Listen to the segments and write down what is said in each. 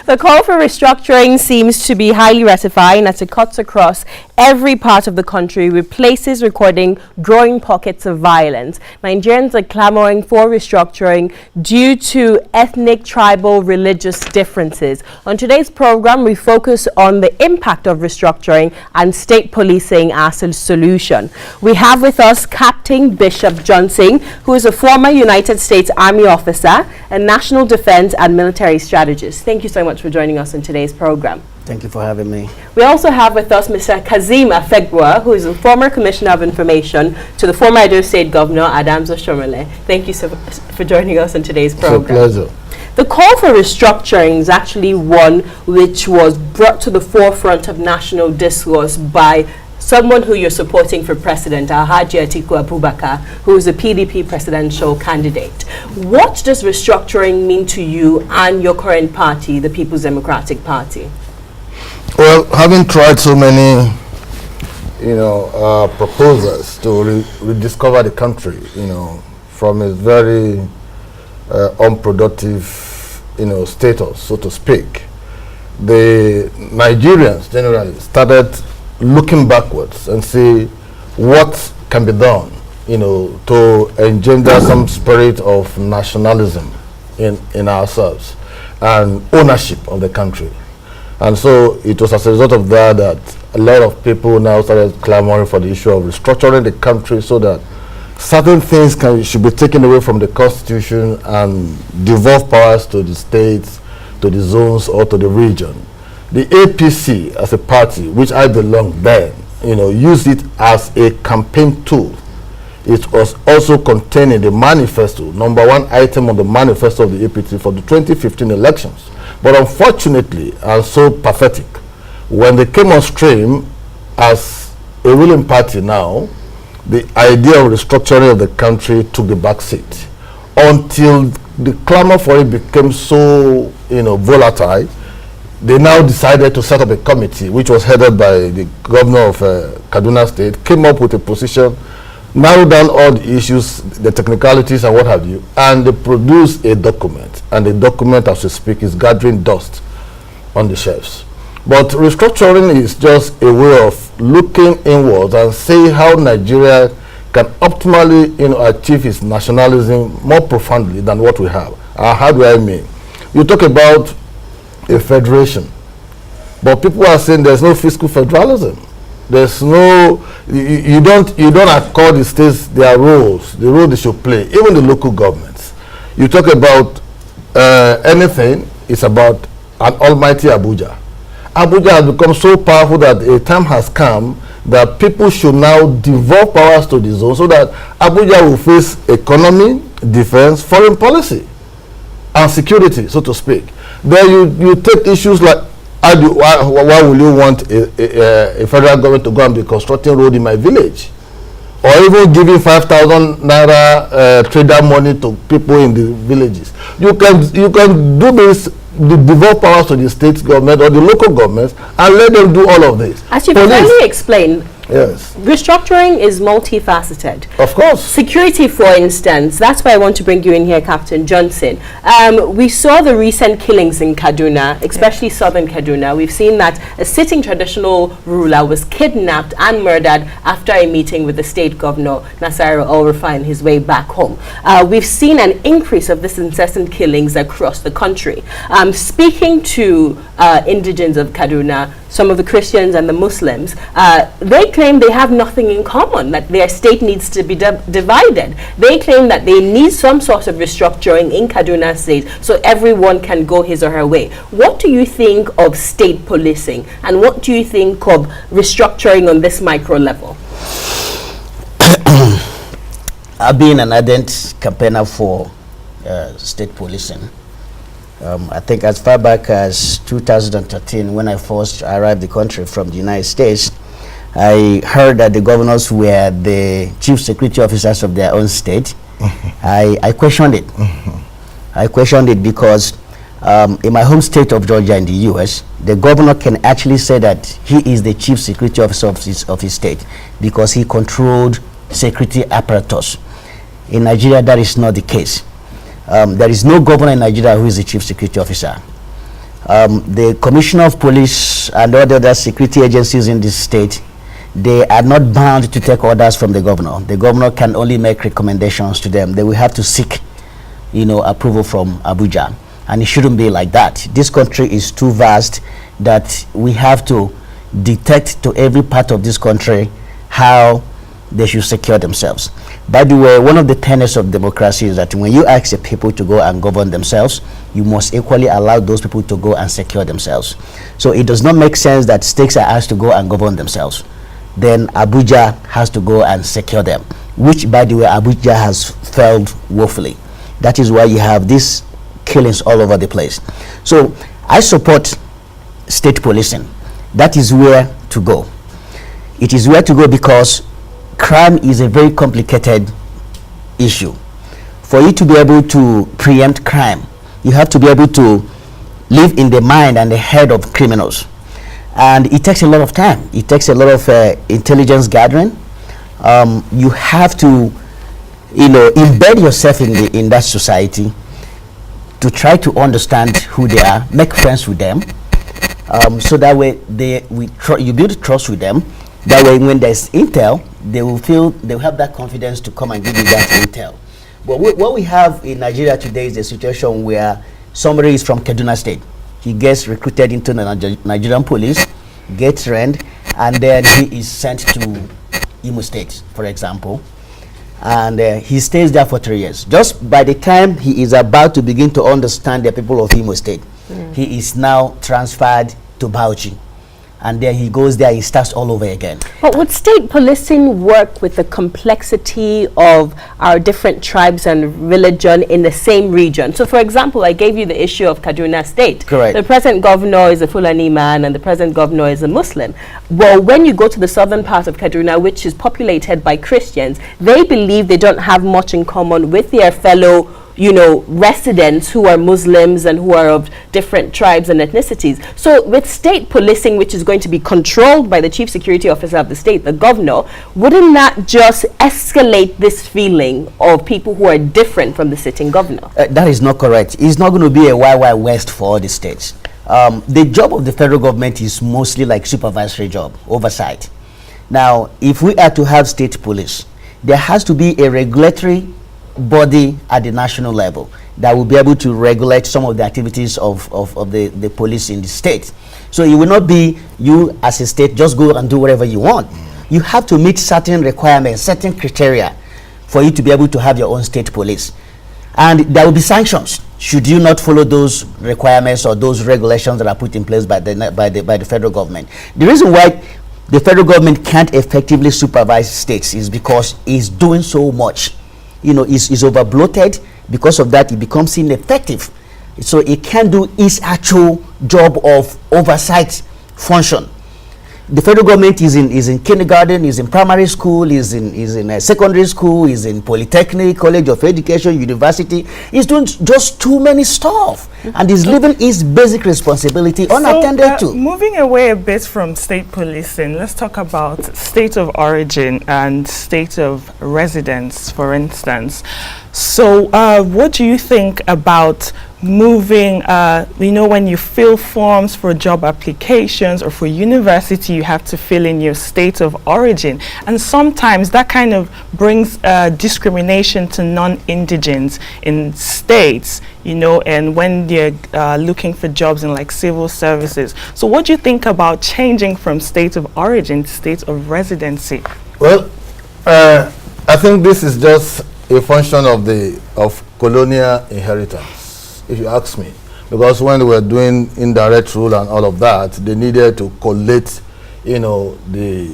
The call for restructuring seems to be highly ratifying as it cuts across every part of the country, with places recording growing pockets of violence. Nigerians are clamoring for restructuring due to ethnic, tribal, religious differences. On today's program, we focus on the impact of restructuring and state policing as a solution. We have with us Captain Bishop Johnson, who is a former United States Army officer, a national defense and military strategist. Thank you so much for joining us in today's program. Thank you for having me. We also have with us Mr. Kazeem Afegbua, who is a former Commissioner of Information to the former Edo State Governor, Adams Oshomole. Thank you so much for joining us in today's program. It's a pleasure. The call for restructuring is actually one which was brought to the forefront of national discourse by someone who you're supporting for president, Alhaji Atiku Abubakar, who is a PDP presidential candidate. What does restructuring mean to you and your current party, the People's Democratic Party? Well, having tried so many, proposals to rediscover the country, from a very unproductive, status, so to speak, the Nigerians generally started looking backwards and see what can be done, to engender some spirit of nationalism in ourselves and ownership of the country. And so it was as a result of that that a lot of people now started clamoring for the issue of restructuring the country so that certain things should be taken away from the Constitution and devolve powers to the states, to the zones, or to the region. The APC as a party, which I belong then, used it as a campaign tool. It was also contained in the manifesto, number one item on the manifesto of the APC for the 2015 elections. But unfortunately, and so pathetic, when they came on stream as a ruling party now, the idea of restructuring of the country took the back seat until the clamor for it became so, volatile. They now decided to set up a committee, which was headed by the governor of Kaduna State, came up with a position, narrowed down all the issues, the technicalities and what have you, and they produced a document. And the document, as we speak, is gathering dust on the shelves. But restructuring is just a way of looking inwards and seeing how Nigeria can optimally, achieve its nationalism more profoundly than what we have. How do I mean? You talk about a federation, but people are saying there's no fiscal federalism. There's no, you don't accord the states their roles, the role they should play, even the local governments. You talk about anything, it's about an almighty Abuja. Abuja has become so powerful that a time has come that people should now devolve powers to the zone so that Abuja will face economy, defense, foreign policy, and security, so to speak. Then you take issues like, why will you want a federal government to go and be constructing road in my village? Or even giving 5,000 naira trader money to people in the villages. You can do this, devolve powers to the state government or the local governments and let them do all of this. As you clearly explained, yes, restructuring is multifaceted. Of course. Security, for instance, that's why I want to bring you in here, Captain Johnson. We saw the recent killings in Kaduna, especially southern Kaduna. We've seen that a sitting traditional ruler was kidnapped and murdered after a meeting with the state governor, Nasir El-Rufai, on his way back home. We've seen an increase of this incessant killings across the country. Speaking to indigents of Kaduna, some of the Christians and the Muslims, they claim they have nothing in common, that their state needs to be divided. They claim that they need some sort of restructuring in Kaduna State so everyone can go his or her way. What do you think of state policing, and what do you think of restructuring on this micro level? I've been an ardent campaigner for state policing. I think as far back as 2013, when I first arrived the country from the United States, I heard that the governors were the chief security officers of their own state. I questioned it. I questioned it because in my home state of Georgia in the US, the governor can actually say that he is the chief security officer of his state because he controlled security apparatus. In Nigeria, that is not the case. There is no governor in Nigeria who is the chief security officer. The Commissioner of Police and all the other security agencies in this state, they are not bound to take orders from the governor. The governor can only make recommendations to them. They will have to seek, approval from Abuja. And it shouldn't be like that. This country is too vast that we have to dictate to every part of this country how they should secure themselves. By the way, one of the tenets of democracy is that when you ask the people to go and govern themselves, you must equally allow those people to go and secure themselves. So it does not make sense that states are asked to go and govern themselves. Then Abuja has to go and secure them, which, by the way, Abuja has failed woefully. That is why you have these killings all over the place. So I support state policing. That is where to go. It is where to go because crime is a very complicated issue. For you to be able to preempt crime, you have to be able to live in the mind and the head of criminals. And it takes a lot of time. It takes a lot of intelligence gathering. You have to, embed yourself in that society to try to understand who they are, make friends with them, so that way you build trust with them. That way, when there's intel, they will have that confidence to come and give you that intel. But what we have in Nigeria today is a situation where somebody is from Kaduna State. He gets recruited into the Nigerian police, gets trained, and then he is sent to Imo State, for example. And he stays there for 3 years. Just by the time he is about to begin to understand the people of Imo State, he is now transferred to Bauchi. And then he goes there, he starts all over again. But would state policing work with the complexity of our different tribes and religion in the same region? So, for example, I gave you the issue of Kaduna State. Correct. The present governor is a Fulani man and the present governor is a Muslim. Well, when you go to the southern part of Kaduna, which is populated by Christians, they believe they don't have much in common with their fellow residents who are Muslims and who are of different tribes and ethnicities. So with state policing, which is going to be controlled by the chief security officer of the state, the governor, wouldn't that just escalate this feeling of people who are different from the sitting governor? That is not correct. It's not going to be a wild west for all the states. The job of the federal government is mostly like supervisory job, oversight. Now, if we are to have state police, there has to be a regulatory body at the national level that will be able to regulate some of the activities of the police in the state. So it will not be you as a state just go and do whatever you want. You have to meet certain requirements, certain criteria for you to be able to have your own state police. And there will be sanctions should you not follow those requirements or those regulations that are put in place by the federal government. The reason why the federal government can't effectively supervise states is because it's doing so much. Is over bloated. Because of that, it becomes ineffective. So it can't do its actual job of oversight function. The federal government is in kindergarten, is in primary school, is in secondary school, is in polytechnic, college of education, university. It's doing just too many stuff, and is leaving its basic responsibility unattended to. Moving away a bit from state policing, let's talk about state of origin and state of residence, for instance. So what do you think about moving, when you fill forms for job applications or for university, you have to fill in your state of origin. And sometimes that kind of brings discrimination to non-indigents in states, and when they're looking for jobs in like civil services. So what do you think about changing from state of origin to state of residency? Well, I think this is just a function of colonial inheritance, if you ask me, because when they were doing indirect rule and all of that, they needed to collate, the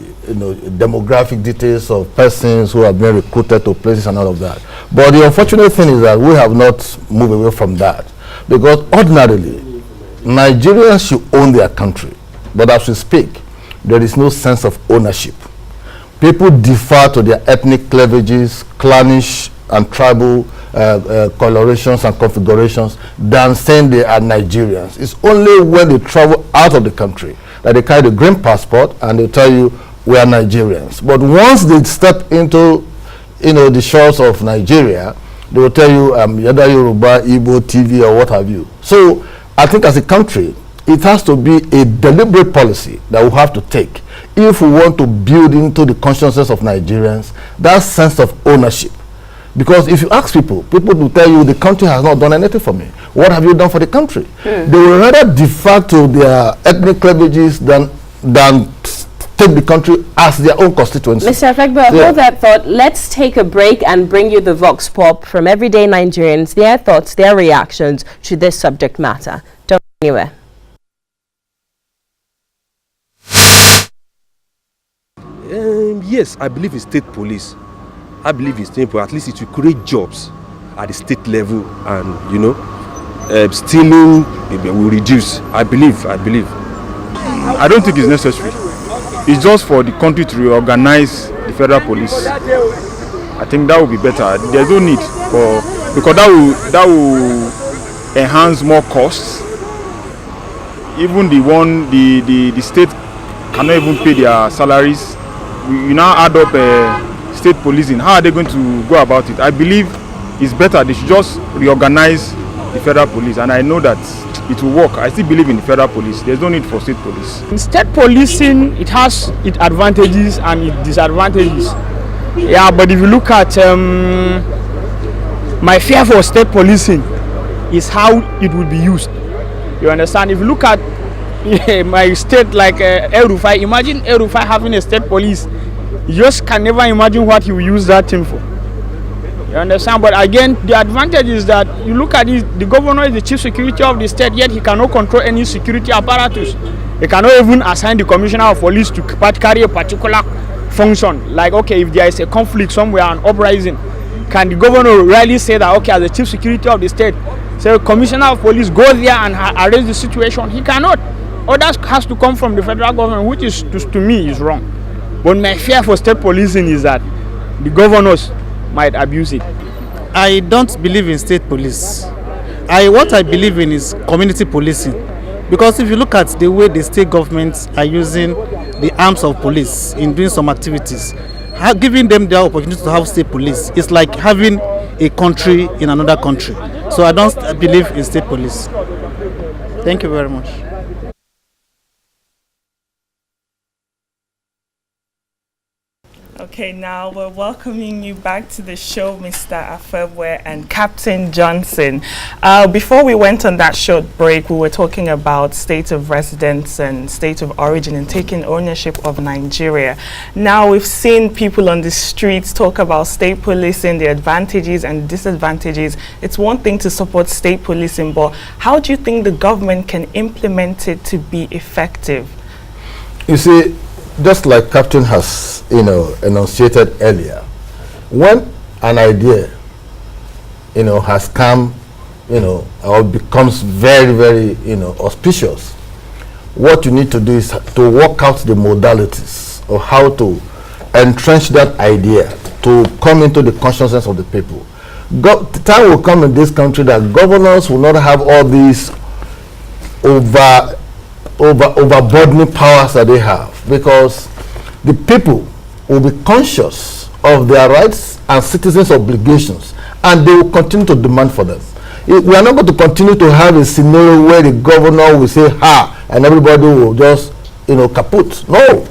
demographic details of persons who have been recruited to places and all of that. But the unfortunate thing is that we have not moved away from that, because ordinarily Nigerians should own their country, but as we speak, there is no sense of ownership. People defer to their ethnic cleavages, clannish and tribal colorations and configurations than saying they are Nigerians. It's only when they travel out of the country that they carry the green passport and they tell you we are Nigerians. But once they step into the shores of Nigeria, they will tell you either Yoruba, Igbo, TV or what have you. So I think as a country it has to be a deliberate policy that we have to take if we want to build into the consciousness of Nigerians that sense of ownership. Because if you ask people will tell you the country has not done anything for me. What have you done for the country? They will rather defer to their ethnic cleavages than take the country as their own constituency. Mr. Afegbo, hold that thought. Let's take a break and bring you the Vox Pop from everyday Nigerians, their thoughts, their reactions to this subject matter. Don't go anywhere. Yes, I believe in state police. I believe in state police. At least it will create jobs at the state level, and stealing will reduce. I believe. I don't think it's necessary. It's just for the country to reorganize the federal police. I think that would be better. There's no need for, because that will enhance more costs. Even the state cannot even pay their salaries. You now add up state policing. How are they going to go about it? I believe it's better. They should just reorganize the federal police, and I know that it will work. I still believe in the federal police. There's no need for state police. In state policing, it has its advantages and its disadvantages. Yeah, but if you look at my fear for state policing is how it will be used. You understand? If you look at my state like El Rufai, imagine El Rufai having a state police. You just can never imagine what he will use that thing for. You understand? But again, the advantage is that you look at it, the governor is the chief security of the state, yet he cannot control any security apparatus. He cannot even assign the commissioner of police to carry a particular function. Like, okay, if there is a conflict somewhere, an uprising, can the governor really say that, okay, as the chief security of the state, say commissioner of police, go there and arrest the situation? He cannot. Orders has to come from the federal government, which is, to me, is wrong. But my fear for state policing is that the governors might abuse it. I don't believe in state police. What I believe in is community policing. Because if you look at the way the state governments are using the arms of police in doing some activities, giving them the opportunity to have state police is like having a country in another country. So I don't believe in state police. Thank you very much. Okay, now we're welcoming you back to the show, Mr. Afebwe and Captain Johnson. Before we went on that short break, we were talking about state of residence and state of origin and taking ownership of Nigeria. Now we've seen people on the streets talk about state policing, the advantages and disadvantages. It's one thing to support state policing, but how do you think the government can implement it to be effective? You see, just like Captain has, enunciated earlier, when an idea, has come, or becomes very, very, auspicious, what you need to do is to work out the modalities of how to entrench that idea to come into the consciousness of the people. Time will come in this country that governors will not have all these overburdening powers that they have, because the people will be conscious of their rights and citizens' obligations, and they will continue to demand for them. We are not going to continue to have a scenario where the governor will say ha and everybody will just kaput. No,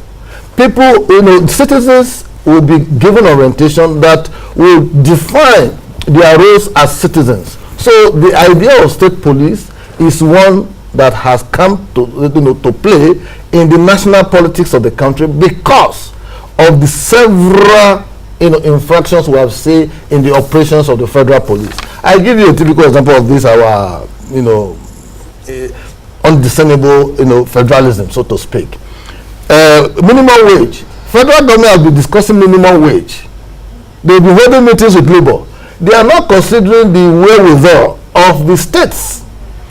people, citizens will be given orientation that will define their roles as citizens. So the idea of state police is one that has come to play in the national politics of the country because of the several infractions we have seen in the operations of the federal police. I give you a typical example of this, our undiscernible federalism, so to speak. Minimum wage. Federal government has been discussing minimum wage. They'll be holding meetings with labor. They are not considering the wherewithal of the states,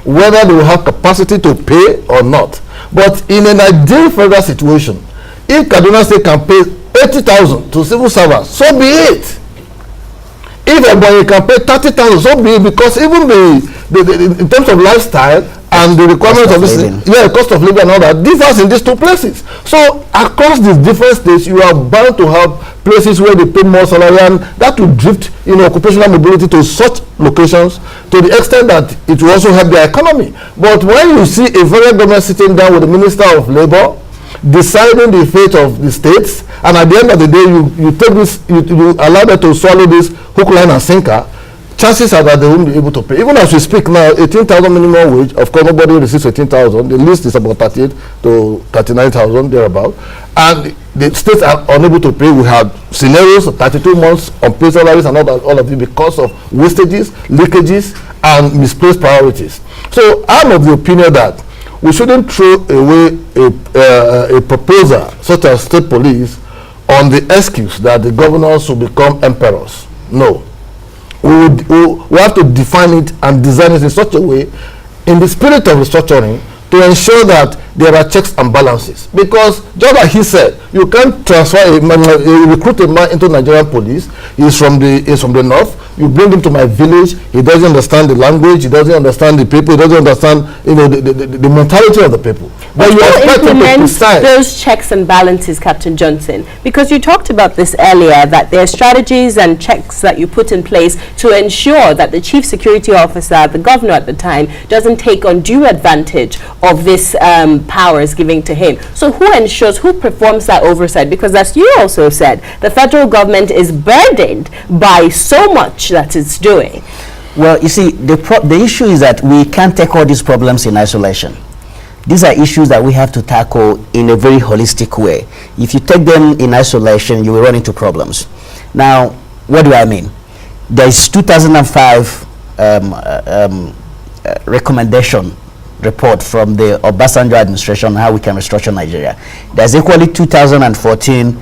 whether they will have capacity to pay or not. But in an ideal federal situation, if Kaduna State can pay 80,000 to civil servants, so be it. If Ebonyi can pay 30,000, so be it, because even in terms of lifestyle and the requirements of this, cost of living and all that differs in these two places. So across these different states, you are bound to have places where they pay more salary, and that will drift, occupational mobility to such locations to the extent that it will also help their economy. But when you see a federal government sitting down with the Minister of Labor, deciding the fate of the states, and at the end of the day, you take this, you allow them to swallow this hook, line, and sinker, chances are that they won't be able to pay. Even as we speak now, 18,000 minimum wage. Of course, nobody receives 18,000. The list is about 38 to 39,000 thereabout, and the states are unable to pay. We have scenarios of 32 months unpaid salaries and all of it because of wastages, leakages, and misplaced priorities. So I'm of the opinion that we shouldn't throw away a proposal such as state police on the excuse that the governors will become emperors. No. We have to define it and design it in such a way, in the spirit of restructuring, to ensure that there are checks and balances. Because just like he said, you can't transfer recruit a man into Nigerian police. He's from the north. You bring him to my village. He doesn't understand the language. He doesn't understand the people. He doesn't understand the mentality of the people. But you implement those checks and balances, Captain Johnson, because you talked about this earlier, that there are strategies and checks that you put in place to ensure that the chief security officer, the governor at the time, doesn't take undue advantage of this powers given to him. So who ensures, who performs that oversight? Because as you also said, the federal government is burdened by so much that it's doing. Well, you see, the issue is that we can't take all these problems in isolation. These are issues that we have to tackle in a very holistic way. If you take them in isolation, you will run into problems. Now, what do I mean? There is 2005 recommendation report from the Obasanjo administration on how we can restructure Nigeria. There's equally 2014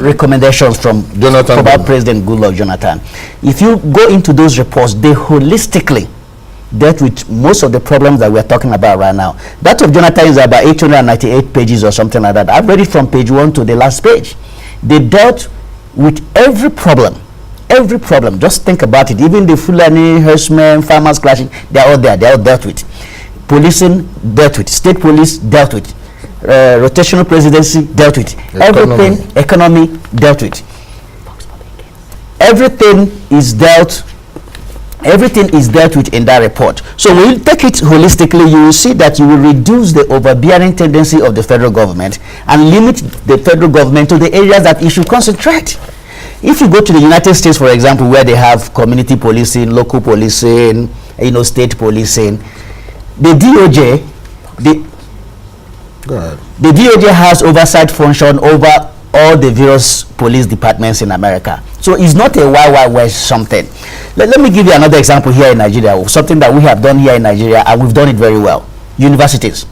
recommendations from former President Goodluck Jonathan. If you go into those reports, they holistically dealt with most of the problems that we're talking about right now. That of Jonathan is about 898 pages or something like that. I've read it from page 1 to the last page. They dealt with every problem. Every problem. Just think about it. Even the Fulani, herdsmen, farmers clashing, they're all there. They're all dealt with. Policing, dealt with. State police, dealt with. Rotational presidency, dealt with. Everything, economy, dealt with. Everything is dealt with in that report. So when you take it holistically, you will see that you will reduce the overbearing tendency of the federal government and limit the federal government to the areas that it should concentrate. If you go to the United States, for example, where they have community policing, local policing, state policing, the DOJ, the DOJ has oversight function over all the various police departments in America. So it's not a Wild West something. Let me give you another example here in Nigeria, something that we have done here in Nigeria, and we've done it very well. Universities.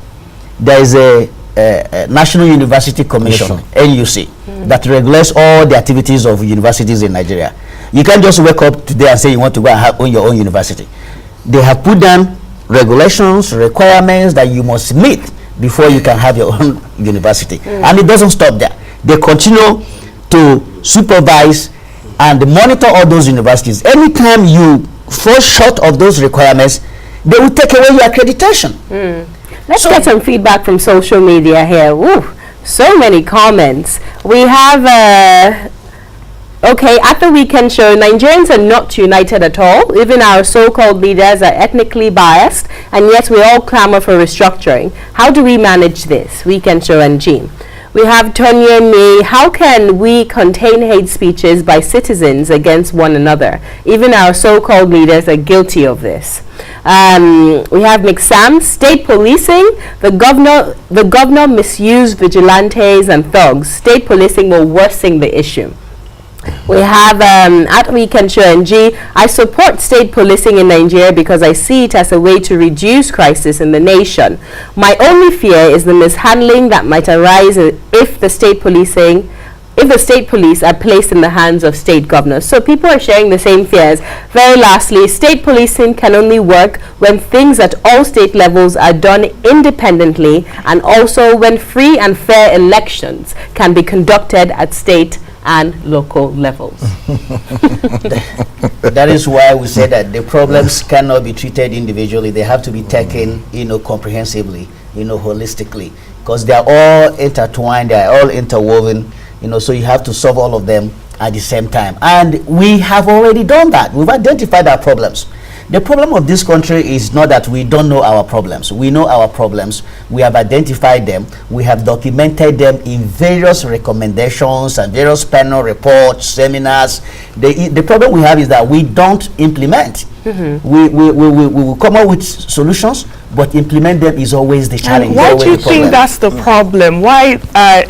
There is a National University Commission, NUC, that regulates all the activities of universities in Nigeria. You can't just wake up today and say you want to go and own your own university. They have put down regulations, requirements that you must meet before you can have your own university. And it doesn't stop there. They continue to supervise and monitor all those universities. Anytime you fall short of those requirements, they will take away your accreditation. Let's get some feedback from social media here. Woo, so many comments. We have, okay, at the weekend show, Nigerians are not united at all. Even our so-called leaders are ethnically biased, and yet we all clamor for restructuring. How do we manage this? Weekend show and Jean. We have Tonya May. How can we contain hate speeches by citizens against one another? Even our so-called leaders are guilty of this. We have McSam. State policing. The governor misused vigilantes and thugs. State policing will worsen the issue. We have at Weekend Show NG. I support state policing in Nigeria because I see it as a way to reduce crisis in the nation. My only fear is the mishandling that might arise if the state police are placed in the hands of state governors. So people are sharing the same fears. Very lastly, state policing can only work when things at all state levels are done independently, and also when free and fair elections can be conducted at state and local levels. That is why we say that the problems cannot be treated individually. They have to be taken, comprehensively, holistically, because they are all intertwined, they are all interwoven, so you have to solve all of them at the same time. And we have already done that. We've identified our problems. The problem of this country is not that we don't know our problems. We know our problems. We have identified them. We have documented them in various recommendations and various panel reports, seminars. The problem we have is that we don't implement. We will come up with solutions, but implement them is always the challenge. And why do you think that's the problem? Why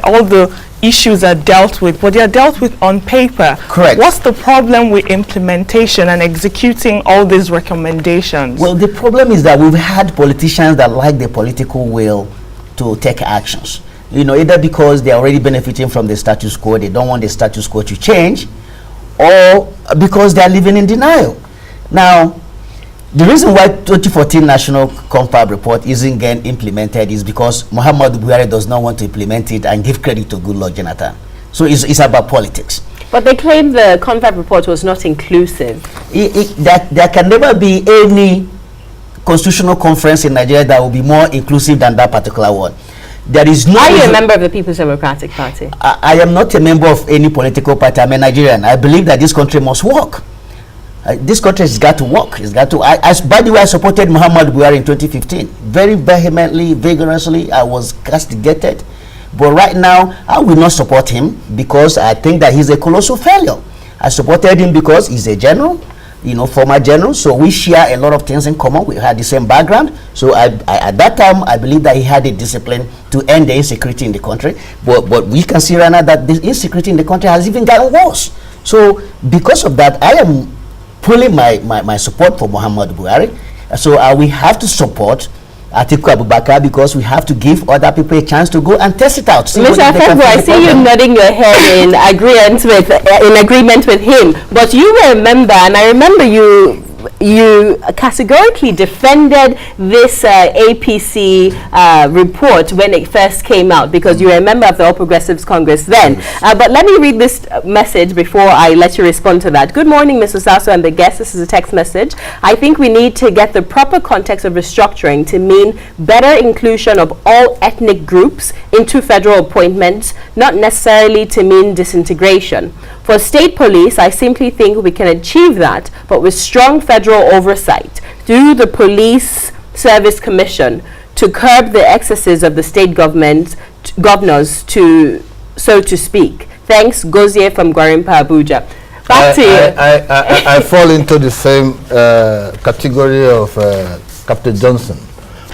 all the issues are dealt with, but they are dealt with on paper? Correct. What's the problem with implementation and executing all these recommendations? Well, the problem is that we've had politicians that lack the political will to take actions. Either because they're already benefiting from the status quo, they don't want the status quo to change, or because they're living in denial. Now, the reason why 2014 National Confab report isn't getting implemented is because Muhammadu Buhari does not want to implement it and give credit to Goodluck Jonathan. So it's about politics. But they claim the Confab report was not inclusive. There can never be any constitutional conference in Nigeria that will be more inclusive than that particular one. There is no. Are you a member of the People's Democratic Party? I am not a member of any political party. I'm a Nigerian. I believe that this country must work. This country has got to work. It's got to. By the way, I supported Muhammadu Buhari in 2015 very vehemently, vigorously. I was castigated, but right now I will not support him because I think that he's a colossal failure. I supported him because he's a general, former general. So we share a lot of things in common. We had the same background. So at that time, I believe that he had the discipline to end the insecurity in the country. But we can see right now that the insecurity in the country has even gotten worse. So because of that, I am pulling my support for Muhammadu Buhari. So we have to support Atiku Abubakar because we have to give other people a chance to go and test it out. Mr. Afenbo, I see you nodding your head in agreement with him. But you were a member, and I remember you categorically defended this APC report when it first came out because you were a member of the All Progressives Congress then. But let me read this message before I let you respond to that. Good morning, Ms. Osasu and the guest. This is a text message. I think we need to get the proper context of restructuring to mean better inclusion of all ethnic groups into federal appointments, not necessarily to mean disintegration. For state police, I simply think we can achieve that, but with strong federal oversight through the Police Service Commission to curb the excesses of the state governors, so to speak. Thanks, Gozie from Gwarimpa, Abuja. Back to you. I fall into the same category of Captain Johnson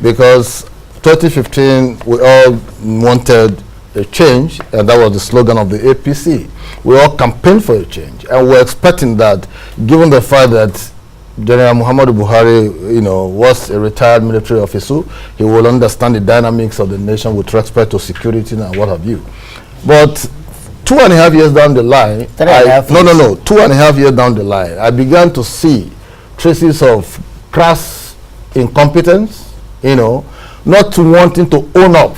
because 2015 we all wanted a change, and that was the slogan of the APC. We all campaigned for a change, and we're expecting that, given the fact that General Muhammadu Buhari, was a retired military officer, he will understand the dynamics of the nation with respect to security and what have you. But 2.5 years down the line, 2.5 years down the line, I began to see traces of crass incompetence, not to wanting to own up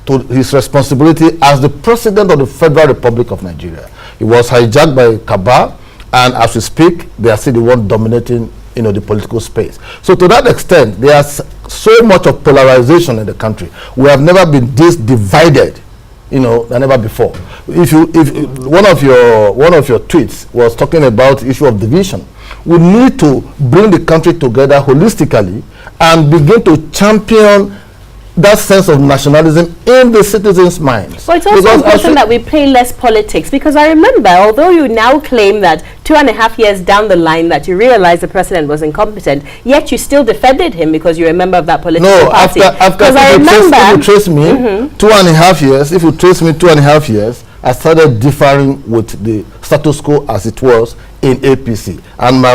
to his responsibility as the president of the Federal Republic of Nigeria. He was hijacked by Kabah, and as we speak, they are still the one dominating, the political space. So to that extent, there's so much of polarization in the country. We have never been this divided, than ever before. If one of your tweets was talking about the issue of division, we need to bring the country together holistically and begin to champion that sense of nationalism in the citizens' minds. But it's also important that we play less politics, because I remember, although you now claim that 2.5 years down the line that you realized the president was incompetent, yet you still defended him because you're a member of that political party. After if you trace me 2.5 years, if you trace me 2.5 years, I started differing with the status quo as it was in APC, and my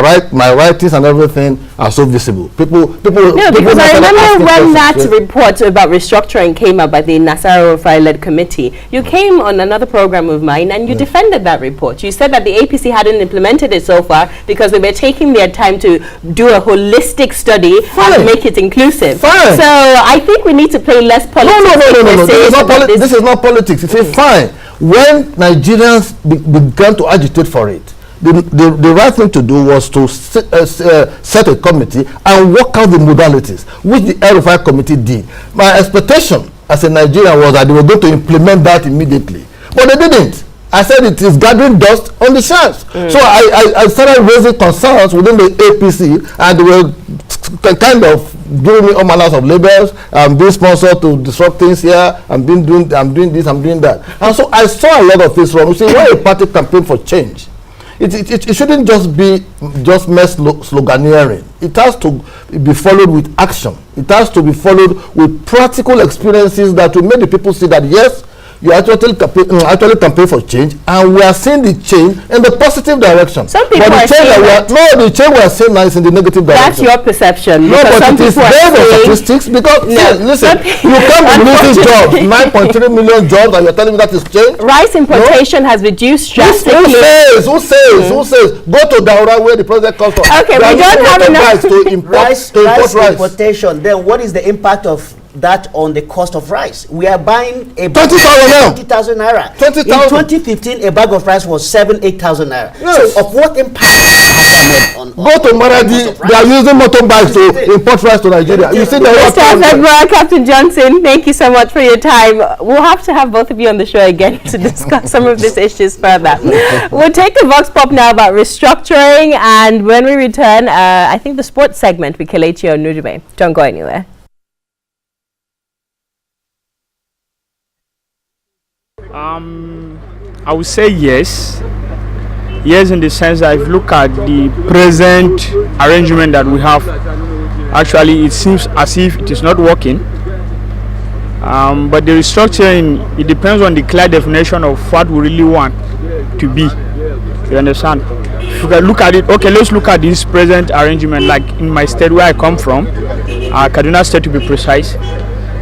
writings and everything are so visible. People. No, because I remember when that report about restructuring came up by the Nasara Rufai-led committee, you came on another program of mine and you defended that report. You said that the APC hadn't implemented it so far because they were taking their time to do a holistic study and make it inclusive. Fine. So I think we need to play less politics. No. This is not politics. It's fine. When Nigerians began to agitate for it, the right thing to do was to set a committee and work out the modalities, which the El-Rufai committee did. My expectation as a Nigerian was that they were going to implement that immediately, but they didn't. I said it is gathering dust on the shelves. So I started raising concerns within the APC, and they were kind of giving me all manners of labels. I'm being sponsored to disrupt things here. I'm doing this, I'm doing that. And so I saw a lot of things wrong. You see, when a party campaign for change, it shouldn't just be mere sloganeering. It has to be followed with action. It has to be followed with practical experiences that will make the people see that yes, you actually campaign for change, and we are seeing the change in the positive direction. Some people but the change we are seeing now is in the negative direction. That's your perception. No, but it is based on statistics, because listen, you can't be losing jobs, 9.3 million jobs, and you're telling me that is change? Rice importation has reduced drastically. Who says? Go to Daura where the president comes from. Okay, we don't have enough to import rice importation. Then what is the impact of that on the cost of rice? We are buying a 20,000 naira. 20,000. In 2015, a bag of rice was 8,000 naira. Yes. So, of what impact has that made on? Go to Maradi. They are using motorbikes to import rice to Nigeria. You see the Mr. Captain Johnson, thank you so much for your time. We'll have to have both of you on the show again to discuss some of these issues further. We'll take the Vox Pop now about restructuring, and when we return, I think the sports segment with Kelechi Onudube. Don't go anywhere. I would say yes. Yes, in the sense that if you look at the present arrangement that we have, actually it seems as if it is not working. But the restructuring, it depends on the clear definition of what we really want to be. You understand? If you can look at it, okay, let's look at this present arrangement, like in my state where I come from, Kaduna State to be precise.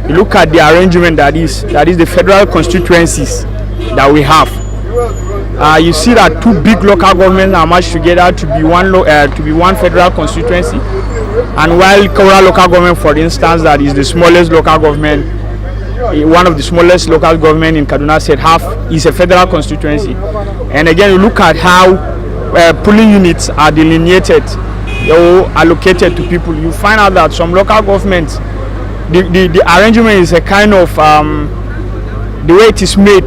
You look at the arrangement that is the federal constituencies that we have. You see that two big local governments are merged together to be one federal constituency, and while Kaura local government, for instance, that is the smallest local government, one of the smallest local government in Kaduna State, is a federal constituency. And again, you look at how polling units are delineated or allocated to people. You find out that some local governments, the arrangement is a kind of the way it is made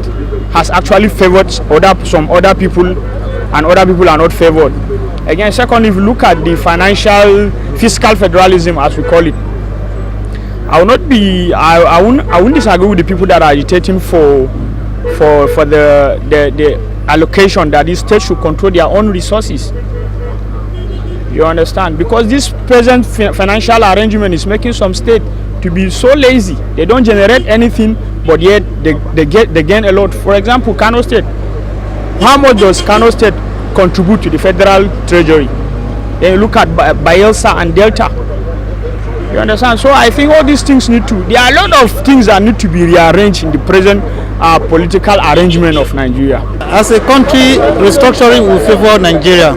has actually favored some other people, and other people are not favored. Again, secondly, if you look at the fiscal federalism, as we call it, I wouldn't disagree with the people that are agitating for the allocation that the state should control their own resources. You understand? Because this present financial arrangement is making some state to be so lazy. They don't generate anything, but yet they gain a lot. For example, Kano State. How much does Kano State contribute to the federal treasury? Then you look at Bayelsa and Delta. You understand? So I think all these things there are a lot of things that need to be rearranged in the present political arrangement of Nigeria. As a country, restructuring will favor Nigeria.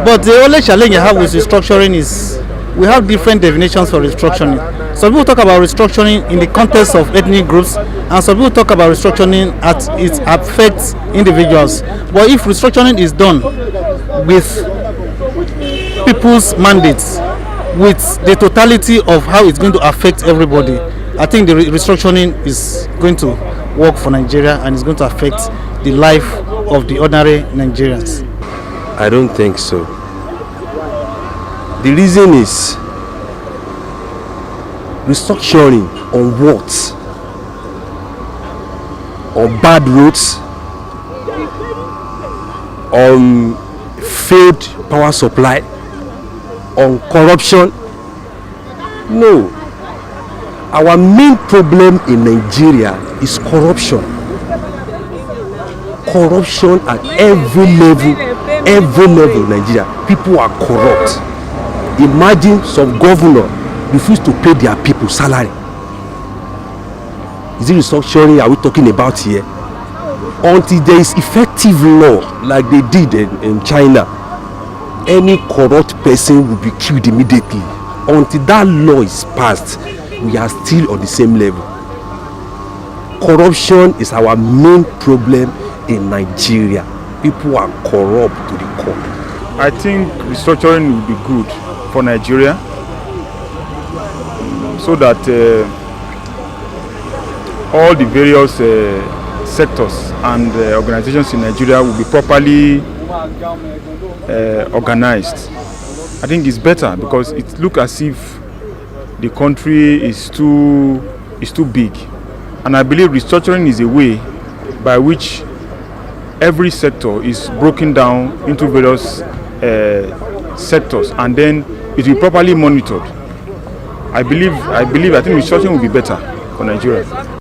But the only challenge I have with restructuring is we have different definitions for restructuring. Some people talk about restructuring in the context of ethnic groups, and some people talk about restructuring as it affects individuals. But if restructuring is done with people's mandates, with the totality of how it's going to affect everybody, I think the restructuring is going to work for Nigeria, and it's going to affect the life of the ordinary Nigerians. I don't think so. The reason is restructuring on what? On bad roads, on failed power supply, on corruption? No. Our main problem in Nigeria is corruption. Corruption at every level every level in Nigeria, people are corrupt. Imagine some governor refuse to pay their people salary. Is it restructuring are we talking about here? Until there is effective law like they did in China, any corrupt person will be killed immediately. Until that law is passed, we are still on the same level. Corruption is our main problem in Nigeria. People are corrupt to the core. I think restructuring will be good for Nigeria, so that all the various sectors and organizations in Nigeria will be properly organized. I think it's better because it looks as if the country is too big, and I believe restructuring is a way by which every sector is broken down into various sectors, and then it will be properly monitored. I think restructuring will be better for Nigeria.